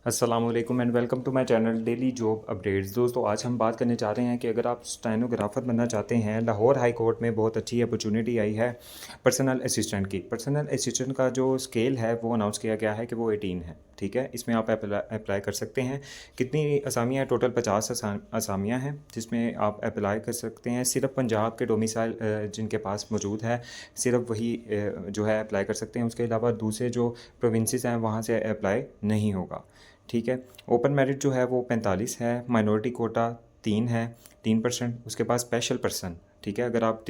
अस्सलाम वालेकुम and welcome to my channel daily job updates. दोस्तों, आज हम बात करने जा रहे हैं कि अगर आप स्टेनोग्राफ़र बनना चाहते हैं, लाहौर हाई कोर्ट में बहुत अच्छी अपॉर्चुनिटी आई है पर्सनल असिस्टेंट की। पर्सनल असिस्टेंट का जो स्केल है वो अनाउंस किया गया है कि वो 18 है। ठीक है, इसमें आप अप्लाई कर सकते हैं। कितनी असामियाँ? टोटल 50 असामियाँ हैं जिसमें आप अप्लाई कर सकते हैं। सिर्फ पंजाब के डोमिसाइल जिनके पास मौजूद है सिर्फ वही जो है अप्लाई कर सकते हैं। उसके अलावा दूसरे जो प्रोविंसेस हैं वहाँ से अप्लाई नहीं होगा। ठीक है, ओपन मेरिट जो है वो 45 है, माइनॉरिटी कोटा 3 है, 3%। उसके बाद स्पेशल पर्सन, ठीक है, अगर आप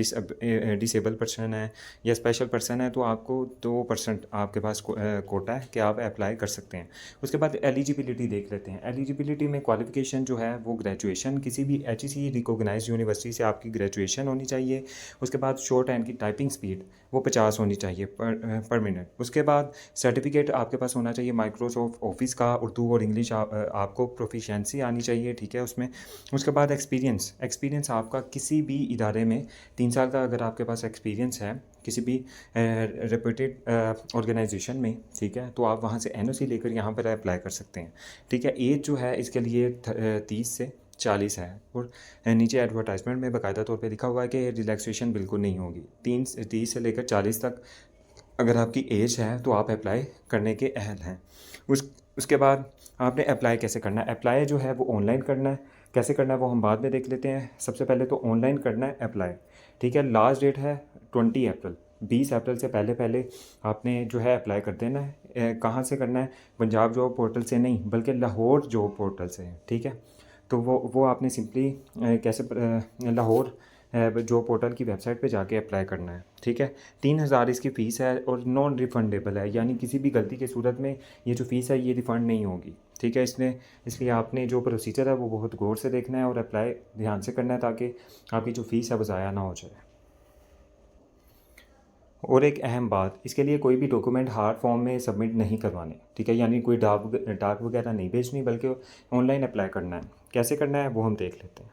डिसेबल पर्सन है या स्पेशल पर्सन है तो आपको 2% आपके पास कोटा है कि आप अप्लाई कर सकते हैं। उसके बाद एलिजिबिलिटी देख लेते हैं। एलिजिबिलिटी में क्वालिफिकेशन जो है वो ग्रेजुएशन, किसी भी HEC रिकॉग्नाइज्ड यूनिवर्सिटी से आपकी ग्रेजुएशन होनी चाहिए। उसके बाद शॉर्ट हैंड की टाइपिंग स्पीड वो 50 होनी चाहिए पर मिनट। उसके बाद सर्टिफिकेट आपके पास होना चाहिए माइक्रोसॉफ्ट ऑफिस का, उर्दू और इंग्लिश आपको प्रोफिशेंसी आनी चाहिए। ठीक है, उसमें उसके बाद एक्सपीरियंस आपका किसी भी इदारे में 3 साल का अगर आपके पास एक्सपीरियंस है किसी भी रेप्यूटेड ऑर्गेनाइजेशन में, ठीक है, तो आप वहाँ से NOC लेकर यहाँ पर अप्लाई कर सकते हैं। ठीक है, एज जो है इसके लिए 30 से 40 है। और नीचे एडवर्टाइजमेंट में बाकायदा तौर पे लिखा हुआ है कि रिलैक्सेशन बिल्कुल नहीं होगी। 30 से लेकर 40 तक अगर आपकी एज है तो आप अप्लाई करने के अहल हैं। उसके बाद आपने अप्लाई कैसे करना है? अप्लाई जो है वो ऑनलाइन करना है। कैसे करना है वो हम बाद में देख लेते हैं। सबसे पहले तो ऑनलाइन करना है अप्लाई। ठीक है, लास्ट डेट है 20 अप्रैल। 20 अप्रैल से पहले पहले आपने जो है अप्लाई कर देना है। कहाँ से करना है? पंजाब जॉब पोर्टल से नहीं बल्कि लाहौर जॉब पोर्टल से है। ठीक है, तो वो आपने सिंपली कैसे लाहौर जो पोर्टल की वेबसाइट पे जाके अप्लाई करना है। ठीक है, 3,000 इसकी फ़ीस है और नॉन रिफ़ंडेबल है, यानी किसी भी गलती की सूरत में ये जो फ़ीस है ये रिफ़ंड नहीं होगी। ठीक है, इसलिए आपने जो प्रोसीजर है वो बहुत गौर से देखना है और अप्लाई ध्यान से करना है ताकि आपकी जो फ़ीस है वो ज़ाया ना हो जाए। और एक अहम बात, इसके लिए कोई भी डॉक्यूमेंट हार्ड फॉर्म में सबमिट नहीं करवाने। ठीक है, यानी कोई डाक वगैरह नहीं भेजनी बल्कि ऑनलाइन अप्लाई करना है। कैसे करना है वो हम देख लेते हैं।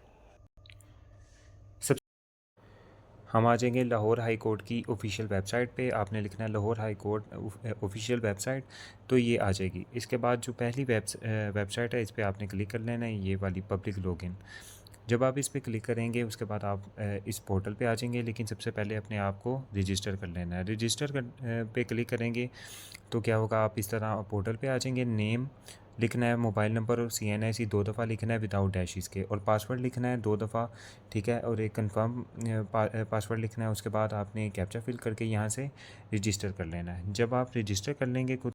हम आ जाएंगे लाहौर हाई कोर्ट की ऑफिशियल वेबसाइट पे। आपने लिखना है Lahore high court official website, तो ये आ जाएगी। इसके बाद जो पहली वेबसाइट है इस पर आपने क्लिक कर लेना है, ये वाली पब्लिक लॉगिन। जब आप इस पर क्लिक करेंगे उसके बाद आप इस पोर्टल पे आ जाएंगे, लेकिन सबसे पहले अपने आप को रजिस्टर कर लेना है। रजिस्टर पे क्लिक करेंगे तो क्या होगा, आप इस तरह पोर्टल पे आ जाएंगे। नेम लिखना है, मोबाइल नंबर और CNIC 2 दफ़ा लिखना है विदाउट डैशेस के, और पासवर्ड लिखना है 2 दफ़ा। ठीक है, और एक कंफर्म पासवर्ड लिखना है। उसके बाद आपने कैप्चा फिल करके यहाँ से रजिस्टर कर लेना है। जब आप रजिस्टर कर लेंगे खुद,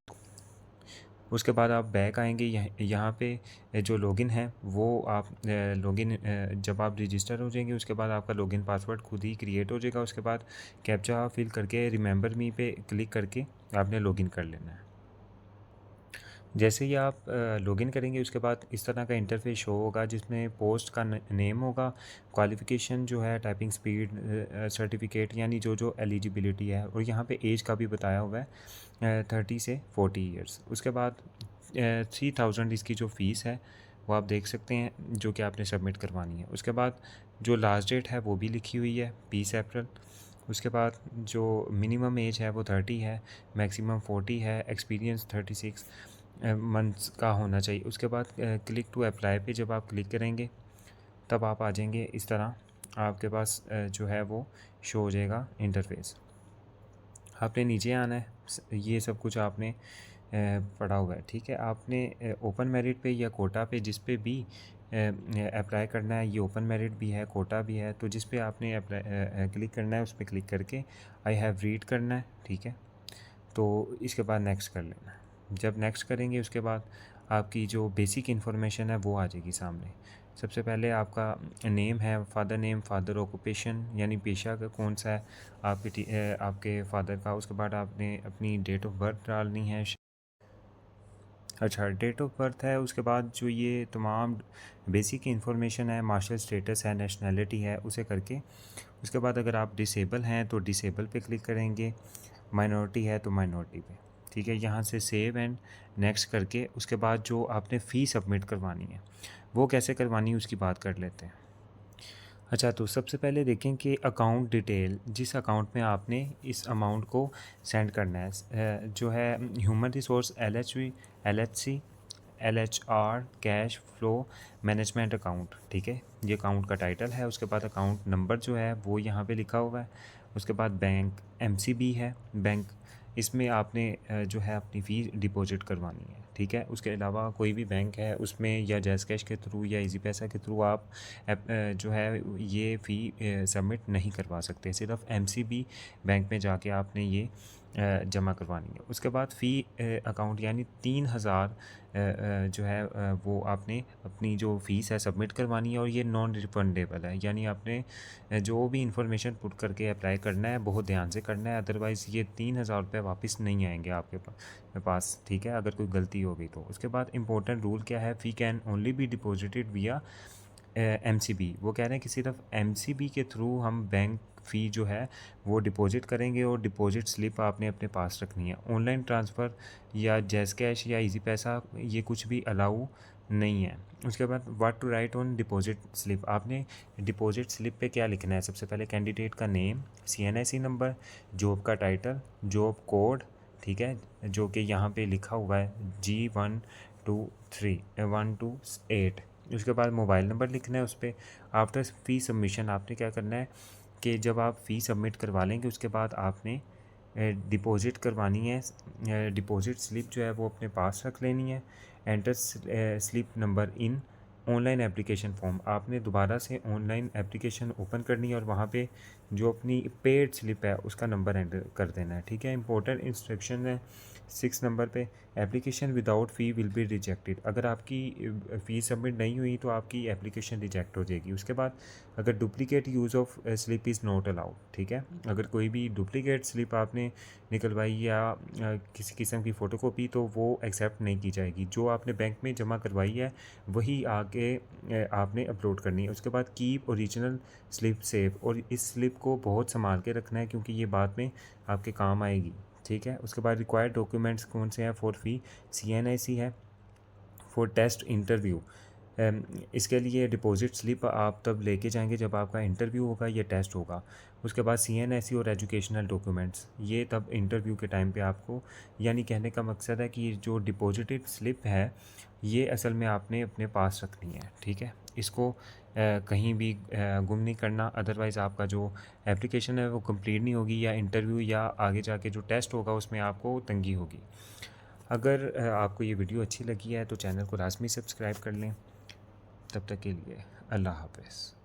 उसके बाद आप बैक आएंगे। यहाँ पे जो लॉगिन है वो आप लॉगिन जब आप रजिस्टर हो जाएंगे उसके बाद आपका लॉगिन पासवर्ड खुद ही क्रिएट हो जाएगा। उसके बाद कैप्चा फिल करके रिमेंबर मी पे क्लिक करके आपने लॉगिन कर लेना है। जैसे ही आप लॉगिन करेंगे उसके बाद इस तरह का इंटरफेस शो होगा जिसमें पोस्ट का नेम होगा, क्वालिफ़िकेशन जो है, टाइपिंग स्पीड, सर्टिफिकेट, यानी जो जो एलिजिबिलिटी है, और यहाँ पे एज का भी बताया हुआ है 30 से 40 ईयर्स। उसके बाद 3000 इसकी जो फ़ीस है वो आप देख सकते हैं जो कि आपने सबमिट करवानी है। उसके बाद जो लास्ट डेट है वो भी लिखी हुई है 20 अप्रैल। उसके बाद जो मिनिमम एज है वो 30 है, मैक्सिमम 40 है, एक्सपीरियंस 36 मंथ्स का होना चाहिए। उसके बाद क्लिक टू अप्लाई पे जब आप क्लिक करेंगे तब आप आ जाएंगे इस तरह, आपके पास जो है वो शो हो जाएगा इंटरफेस। आपने नीचे आना है, ये सब कुछ आपने पढ़ा हुआ है। ठीक है, आपने ओपन मेरिट पे या कोटा पे जिस पे भी अप्लाई करना है, ये ओपन मेरिट भी है कोटा भी है, तो जिस पे आपने अप्लाई क्लिक करना है उस पर क्लिक करके आई हैव रीड करना है। ठीक है, तो इसके बाद नेक्स्ट कर लेना है। जब नेक्स्ट करेंगे उसके बाद आपकी जो बेसिक इन्फॉर्मेशन है वो आ जाएगी सामने। सबसे पहले आपका नेम है, फादर नेम, फादर ऑक्यूपेशन यानी पेशा का कौन सा है आपके फादर का। उसके बाद आपने अपनी डेट ऑफ बर्थ डालनी है। अच्छा, डेट ऑफ बर्थ है। उसके बाद जो ये तमाम बेसिक इन्फॉर्मेशन है, मार्शल स्टेटस है, नेशनैलिटी है, उसे करके उसके बाद अगर आप डिसेबल हैं तो डिसेबल पे क्लिक करेंगे, माइनॉरिटी है तो माइनॉरिटी पे। ठीक है, यहाँ से सेव एंड नेक्स्ट करके उसके बाद जो आपने फ़ी सबमिट करवानी है वो कैसे करवानी है उसकी बात कर लेते हैं। अच्छा, तो सबसे पहले देखें कि अकाउंट डिटेल, जिस अकाउंट में आपने इस अमाउंट को सेंड करना है जो है human resource LHC LHR cash flow management account, ठीक है, ये अकाउंट का टाइटल है। उसके बाद अकाउंट नंबर जो है वो यहाँ पे लिखा हुआ है। उसके बाद बैंक MCB है बैंक, इसमें आपने जो है अपनी फ़ीस डिपॉजिट करवानी है, ठीक है। उसके अलावा कोई भी बैंक है उसमें या जैज़ कैश के थ्रू या इजी पैसा के थ्रू आप जो है ये फ़ी सबमिट नहीं करवा सकते। सिर्फ MCB बैंक में जाके आपने ये जमा करवानी है। उसके बाद फ़ी अकाउंट यानी 3000 जो है वो आपने अपनी जो फ़ीस है सबमिट करवानी है, और ये नॉन रिफंडेबल है। यानी आपने जो भी इंफॉर्मेशन पुट करके अप्लाई करना है बहुत ध्यान से करना है, अदरवाइज़ ये 3000 रुपये वापस नहीं आएंगे आपके पास, ठीक है, अगर कोई गलती हो गई तो। उसके बाद इंपॉर्टेंट रूल क्या है, फ़ी कैन ओनली बी डिपॉजिटेड विया MCB। वो कह रहे हैं कि सिर्फ MCB के थ्रू हम बैंक फ़ी जो है वो डिपॉजिट करेंगे, और डिपॉजिट स्लिप आपने अपने पास रखनी है। ऑनलाइन ट्रांसफ़र या जैज़ कैश या इजी पैसा ये कुछ भी अलाउ नहीं है। उसके बाद what to write on deposit slip, आपने डिपॉजिट स्लिप पे क्या लिखना है। सबसे पहले कैंडिडेट का नेम, CNIC नंबर, जॉब का टाइटल, जॉब कोड, ठीक है, जो कि यहाँ पे लिखा हुआ है G123128। उसके बाद मोबाइल नंबर लिखना है उस पर। आफ्टर फ़ी सबमिशन आपने क्या करना है कि जब आप फ़ी सबमिट करवा लेंगे उसके बाद आपने डिपॉजिट करवानी है। डिपॉजिट स्लिप जो है वो अपने पास रख लेनी है। Enter slip number in online application form, आपने दोबारा से ऑनलाइन एप्लीकेशन ओपन करनी है और वहाँ पे जो अपनी पेड स्लिप है उसका नंबर एंटर कर देना है, ठीक है। इंपॉर्टेंट इंस्ट्रक्शन है 6 नंबर पे, application without fee will be rejected. अगर आपकी फ़ी सबमिट नहीं हुई तो आपकी एप्लीकेशन रिजेक्ट हो जाएगी। उसके बाद अगर duplicate use of slip is not allowed, ठीक है। अगर कोई भी डुप्लीकेट स्लिप आपने निकलवाई या किसी किस्म की फ़ोटोकॉपी तो वो एक्सेप्ट नहीं की जाएगी। जो आपने बैंक में जमा करवाई है वही आगे आपने अपलोड करनी है। उसके बाद कीप ओरिजिनल स्लिप सेव, और इस स्लिप को बहुत संभाल के रखना है क्योंकि ये बाद में आपके काम आएगी, ठीक है। उसके बाद रिक्वायर्ड डॉक्यूमेंट्स कौन से हैं, फॉर फ़ी CNIC है, फॉर टेस्ट इंटरव्यू इसके लिए डिपॉजिट स्लिप आप तब लेके जाएंगे जब आपका इंटरव्यू होगा या टेस्ट होगा। उसके बाद CNIC और एजुकेशनल डॉक्यूमेंट्स ये तब इंटरव्यू के टाइम पे आपको, यानी कहने का मकसद है कि जो डिपॉजिटेड स्लिप है ये असल में आपने अपने पास रखनी है, ठीक है। इसको कहीं भी गुम नहीं करना, अदरवाइज़ आपका जो एप्लीकेशन है वो कंप्लीट नहीं होगी, या इंटरव्यू या आगे जाके जो टेस्ट होगा उसमें आपको तंगी होगी। अगर आपको ये वीडियो अच्छी लगी है तो चैनल को लाजमी सब्सक्राइब कर लें। तब तक के लिए अल्लाह हाफ़िज़।